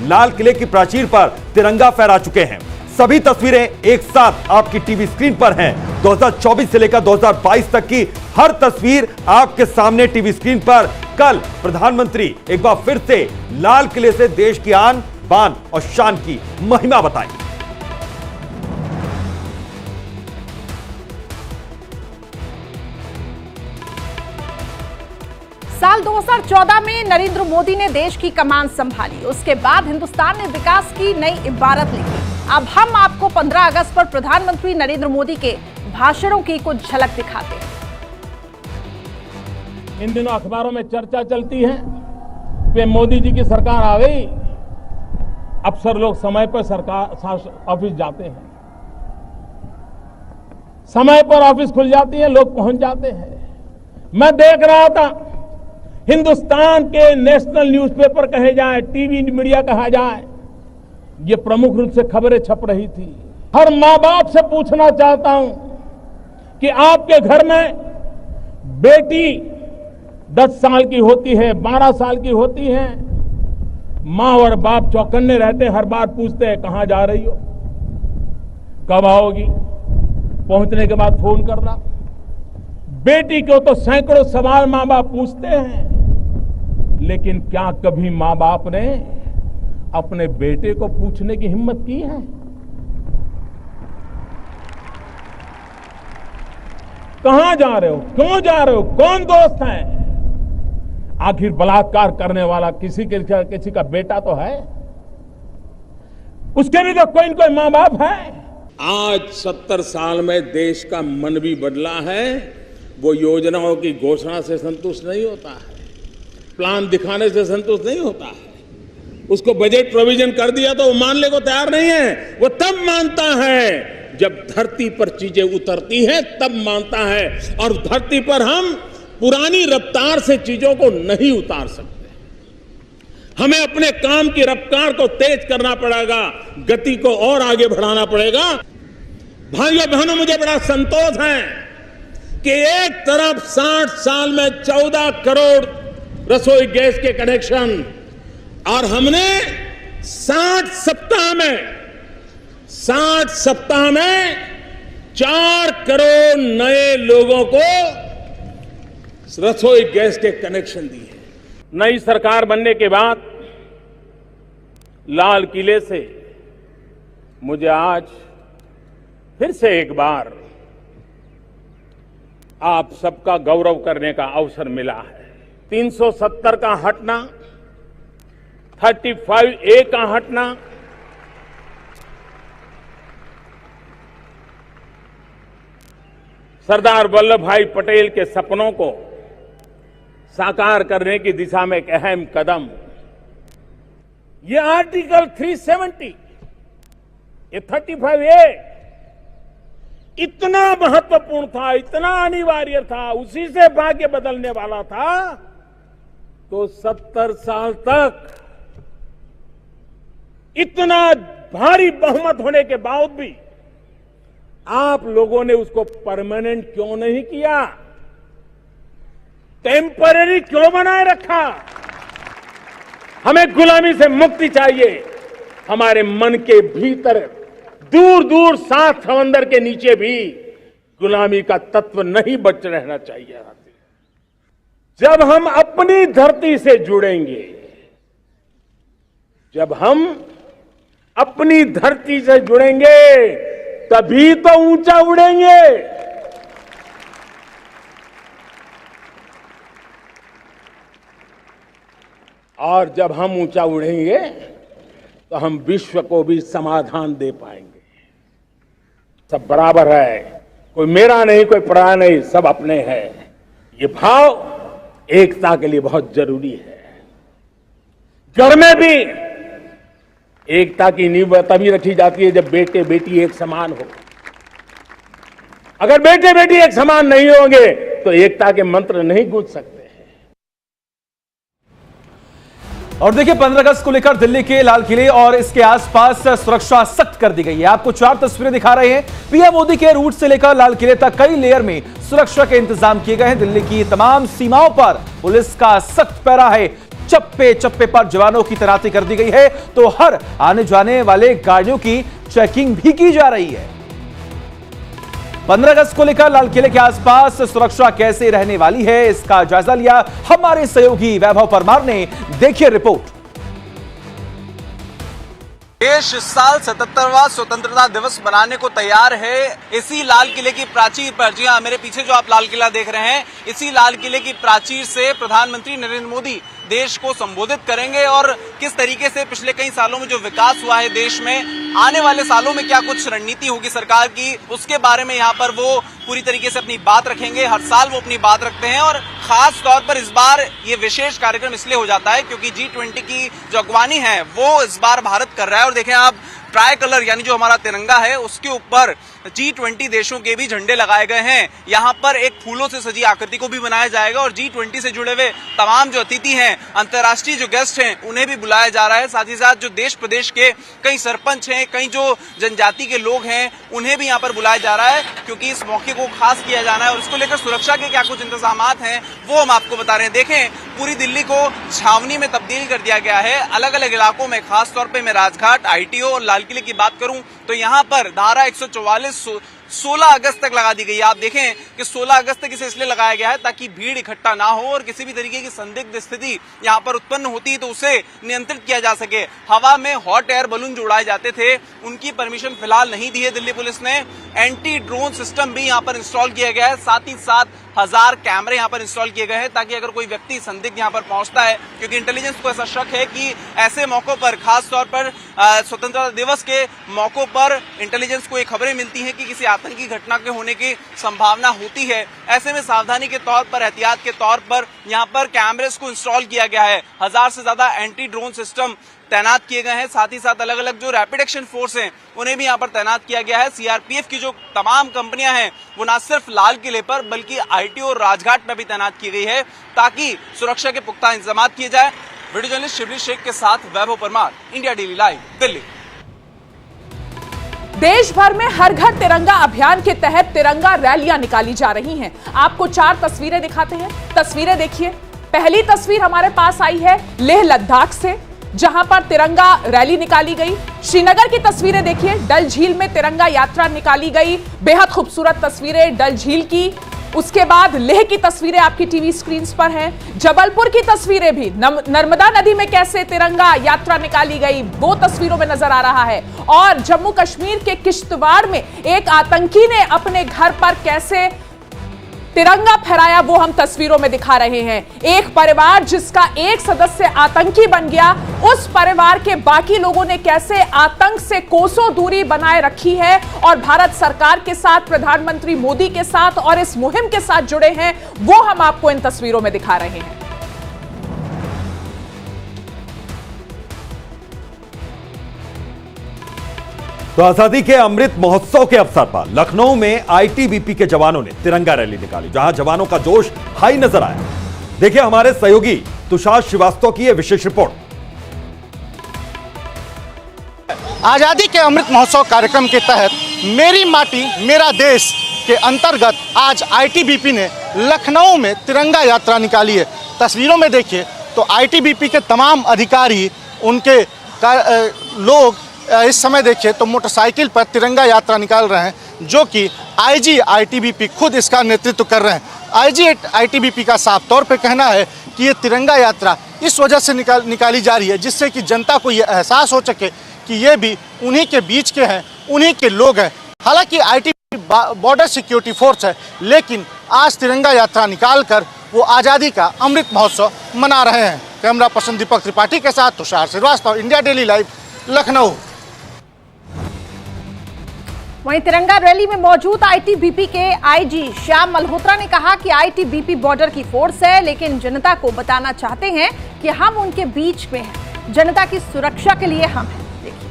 लाल किले की प्राचीर पर तिरंगा फहरा चुके हैं। सभी तस्वीरें एक साथ आपकी टीवी स्क्रीन पर हैं। 2024 से लेकर 2022 तक की हर तस्वीर आपके सामने टीवी स्क्रीन पर। कल प्रधानमंत्री एक बार फिर से लाल किले से देश की आन बान और शान की महिमा बताएंगे। साल 2014 में नरेंद्र मोदी ने देश की कमान संभाली। उसके बाद हिंदुस्तान ने विकास की नई इबारत लिखी। अब हम आपको 15 अगस्त पर प्रधानमंत्री नरेंद्र मोदी के भाषणों की कुछ झलक दिखाते हैं। इन दिनों अखबारों में चर्चा चलती है कि मोदी जी की सरकार आ गई। अफसर लोग समय पर सरकार ऑफिस जाते हैं, समय पर ऑफिस खुल जाती है, लोग पहुंच जाते हैं। मैं देख रहा था हिंदुस्तान के नेशनल न्यूज़पेपर कहे जाए, टीवी मीडिया कहा जाए, ये प्रमुख रूप से खबरें छप रही थी। हर मां बाप से पूछना चाहता हूं कि आपके घर में बेटी 10 साल की होती है, 12 साल की होती है, मां और बाप चौकन्ने रहते, हर बार पूछते हैं कहां जा रही हो, कब आओगी, पहुंचने के बाद फोन करना। बेटी को तो सैकड़ों सवाल मां बाप पूछते हैं, लेकिन क्या कभी मां बाप ने अपने बेटे को पूछने की हिम्मत की है? कहां जा रहे हो, क्यों जा रहे हो, कौन दोस्त है? आखिर बलात्कार करने वाला किसी का बेटा तो है, उसके भी तो कोई न कोई मां बाप है। आज 70 साल में देश का मन भी बदला है। वो योजनाओं की घोषणा से संतुष्ट नहीं होता है, प्लान दिखाने से संतुष्ट नहीं होता है। उसको बजट प्रोविजन कर दिया तो वो मानने को तैयार नहीं है। वो तब मानता है जब धरती पर चीजें उतरती हैं, तब मानता है। और धरती पर हम पुरानी रफ्तार से चीजों को नहीं उतार सकते। हमें अपने काम की रफ्तार को तेज करना पड़ेगा, गति को और आगे बढ़ाना पड़ेगा। भाइयों बहनों, मुझे बड़ा संतोष है कि एक तरफ 60 साल में 14 करोड़ रसोई गैस के कनेक्शन, और हमने 60 सप्ताह में 4 करोड़ नए लोगों को रसोई गैस के कनेक्शन दिए। नई सरकार बनने के बाद लाल किले से मुझे आज फिर से एक बार आप सबका गौरव करने का अवसर मिला है। 370 का हटना, 35A का हटना, सरदार वल्लभ भाई पटेल के सपनों को साकार करने की दिशा में एक अहम कदम। ये आर्टिकल 370, ये 35A इतना महत्वपूर्ण था, इतना अनिवार्य था, उसी से भाग्य बदलने वाला था। तो 70 साल तक इतना भारी बहुमत होने के बावजूद भी आप लोगों ने उसको परमानेंट क्यों नहीं किया, टेम्पररी क्यों बनाए रखा? हमें गुलामी से मुक्ति चाहिए। हमारे मन के भीतर दूर दूर 7 समंदर के नीचे भी गुलामी का तत्व नहीं बच रहना चाहिए। जब हम अपनी धरती से जुड़ेंगे, जब हम अपनी धरती से जुड़ेंगे, तभी तो ऊंचा उड़ेंगे। और जब हम ऊंचा उड़ेंगे तो हम विश्व को भी समाधान दे पाएंगे। सब बराबर है, कोई मेरा नहीं, कोई पराया नहीं, सब अपने हैं। ये भाव एकता के लिए बहुत जरूरी है। घर में भी एकता की नींव तभी रखी जाती है जब बेटे बेटी एक समान हो। अगर बेटे बेटी एक समान नहीं होंगे तो एकता के मंत्र नहीं गूंज सकते। और देखिए 15 अगस्त को लेकर दिल्ली के लाल किले और इसके आसपास सुरक्षा सख्त कर दी गई है। आपको 4 तस्वीरें दिखा रहे हैं। पीएम मोदी के रूट से लेकर लाल किले तक कई लेयर में सुरक्षा के इंतजाम किए गए हैं। दिल्ली की तमाम सीमाओं पर पुलिस का सख्त पहरा है। चप्पे चप्पे पर जवानों की तैनाती कर दी गई है, तो हर आने जाने वाले गाड़ियों की चेकिंग भी की जा रही है। 15 अगस्त को लेकर लाल किले के आसपास सुरक्षा कैसे रहने वाली है, इसका जायजा लिया हमारे सहयोगी वैभव परमार ने। देखिए रिपोर्ट। देश इस साल 77वां स्वतंत्रता दिवस मनाने को तैयार है। इसी लाल किले की प्राचीर पर, जी हां, मेरे पीछे जो आप लाल किला देख रहे हैं, इसी लाल किले की प्राचीर से प्रधानमंत्री नरेंद्र मोदी देश को संबोधित करेंगे और किस तरीके से पिछले कई सालों में जो विकास हुआ है देश में, आने वाले सालों में क्या कुछ रणनीति होगी सरकार की, उसके बारे में यहाँ पर वो पूरी तरीके से अपनी बात रखेंगे। हर साल वो अपनी बात रखते हैं और खास तौर पर इस बार ये विशेष कार्यक्रम इसलिए हो जाता है क्योंकि G20 की जो अगवानी है वो इस बार भारत कर रहा है। और देखें आप, ट्राई कलर यानी जो हमारा तिरंगा है उसके ऊपर G20 देशों के भी झंडे लगाए गए हैं। यहाँ पर एक फूलों से सजी आकृति को भी बनाया जाएगा और G20 से जुड़े हुए तमाम जो अतिथि हैं, अंतर्राष्ट्रीय जो गेस्ट हैं, उन्हें भी बुलाया जा रहा है। साथ ही साथ जो देश प्रदेश के कई सरपंच हैं, कई जो जनजाति के लोग हैं, उन्हें भी यहाँ पर बुलाया जा रहा है क्योंकि इस मौके को खास किया जाना है। और इसको लेकर सुरक्षा के क्या कुछ इंतजाम हैं वो हम आपको बता रहे हैं। देखें, पूरी दिल्ली को छावनी में तब्दील कर दिया गया है। अलग अलग इलाकों में, खासतौर पर मैं राजघाट, ITO और लाल किले की बात करूं तो यहाँ पर धारा 144 16 अगस्त तक लगा दी गई है। आप देखें कि 16 अगस्त तक इसे इसलिए लगाया गया है ताकि भीड़ इकट्ठा ना हो और किसी भी तरीके की संदिग्ध स्थिति यहाँ पर उत्पन्न होती है तो उसे नियंत्रित किया जा सके। हवा में हॉट एयर बलून जो उड़ाए जाते थे उनकी परमिशन फिलहाल नहीं दी है दिल्ली पुलिस ने। एंटी ड्रोन सिस्टम भी यहाँ पर इंस्टॉल किया गया है। साथ ही साथ 1000 कैमरे यहाँ पर इंस्टॉल किए गए हैं ताकि अगर कोई व्यक्ति संदिग्ध यहाँ पर पहुंचता है, क्योंकि इंटेलिजेंस को ऐसा शक है कि ऐसे मौकों पर, खास तौर पर स्वतंत्रता दिवस के मौकों पर इंटेलिजेंस को ये खबरें मिलती हैं कि किसी आतंकी घटना के होने की संभावना होती है। ऐसे में सावधानी के तौर पर, एहतियात के तौर पर यहाँ पर कैमरेस को इंस्टॉल किया गया है। 1000 से ज्यादा एंटी ड्रोन सिस्टम तैनात किए गए हैं। साथ ही साथ अलग अलग जो रैपिड एक्शन फोर्स हैं उन्हें भी यहाँ पर तैनात किया गया है। CRPF की जो तमाम कंपनियां हैं वो न सिर्फ लाल किले पर बल्कि ITO और राजघाट में भी तैनात की गई है ताकि सुरक्षा के पुख्ता इंतजाम किए जाए। वीडियो जर्नलिस्ट शिवली शेख के साथ Vaibhav Parmar, India daily Live, Delhi. देश भर में हर घर तिरंगा अभियान के तहत तिरंगा रैलियां निकाली जा रही हैं। आपको 4 तस्वीरें दिखाते हैं। तस्वीरें देखिए। पहली तस्वीर हमारे पास आई है लेह लद्दाख से, जहां पर तिरंगा रैली निकाली गई। श्रीनगर की तस्वीरें देखिए। डल झील में तिरंगा यात्रा निकाली गई। बेहद खूबसूरत तस्वीरें डल झील की। उसके बाद लेह की तस्वीरें आपकी टीवी स्क्रीन पर हैं। जबलपुर की तस्वीरें भी, नर्मदा नदी में कैसे तिरंगा यात्रा निकाली गई वो तस्वीरों में नजर आ रहा है। और जम्मू कश्मीर के किश्तवाड़ में एक आतंकी ने अपने घर पर कैसे तिरंगा फहराया वो हम तस्वीरों में दिखा रहे हैं। एक परिवार जिसका एक सदस्य आतंकी बन गया, उस परिवार के बाकी लोगों ने कैसे आतंक से कोसों दूरी बनाए रखी है और भारत सरकार के साथ, प्रधानमंत्री मोदी के साथ और इस मुहिम के साथ जुड़े हैं, वो हम आपको इन तस्वीरों में दिखा रहे हैं। तो आजादी के अमृत महोत्सव के अवसर पर लखनऊ में ITBP के जवानों ने तिरंगा रैली निकाली, जहां जवानों का जोश हाई नजर आया। देखिए हमारे सहयोगी तुषार श्रीवास्तव की यह विशेष रिपोर्ट। आजादी के अमृत महोत्सव कार्यक्रम के तहत मेरी माटी मेरा देश के अंतर्गत आज ITBP ने लखनऊ में तिरंगा यात्रा निकाली है। तस्वीरों में देखिए तो ITBP के तमाम अधिकारी, उनके लोग इस समय देखिए तो मोटरसाइकिल पर तिरंगा यात्रा निकाल रहे हैं, जो कि IG ITBP खुद इसका नेतृत्व कर रहे हैं। IG ITBP का साफ तौर पे कहना है कि ये तिरंगा यात्रा इस वजह से निकाली जा रही है जिससे कि जनता को ये एहसास हो सके कि ये भी उन्हीं के बीच के हैं, उन्हीं के लोग हैं। हालांकि ITBP बॉर्डर सिक्योरिटी फोर्स है, लेकिन आज तिरंगा यात्रा निकालकर वो आज़ादी का अमृत महोत्सव मना रहे हैं। कैमरा पर्सन दीपक त्रिपाठी के साथ Tushar Srivastava, India daily live, Lucknow. वहीं तिरंगा रैली में मौजूद ITBP के IG श्याम मल्होत्रा ने कहा कि ITBP बॉर्डर की फोर्स है, लेकिन जनता को बताना चाहते हैं कि हम उनके बीच में हैं, जनता की सुरक्षा के लिए हम हैं। देखिए,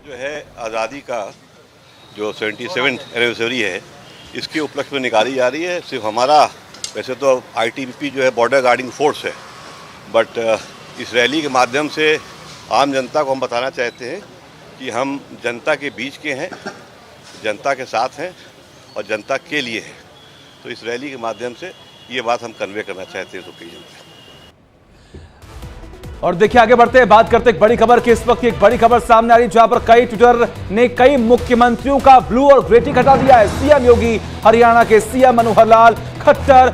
जो है आज़ादी का जो 77th एनिवर्सरी है, इसके उपलक्ष्य में निकाली जा रही है। सिर्फ हमारा, वैसे तो ITBP जो है बॉर्डर गार्डिंग फोर्स है, बट इस रैली के माध्यम से आम जनता को हम बताना चाहते हैं कि हम जनता के बीच के हैं, जनता के साथ हैं और जनता के लिए हैं। तो इस रैली के माध्यम से ये बात हम कन्वे करना चाहते हैं इस ओकेजन पे। और देखिए आगे बढ़ते हैं, बात करते हैं एक बड़ी खबर की। इस वक्त की एक बड़ी खबर सामने आ रही है जहां पर कई ट्विटर ने कई मुख्यमंत्रियों का ब्लू और ग्रे टिक हटा दिया है। सीएम योगी, हरियाणा के सीएम मनोहर लाल खट्टर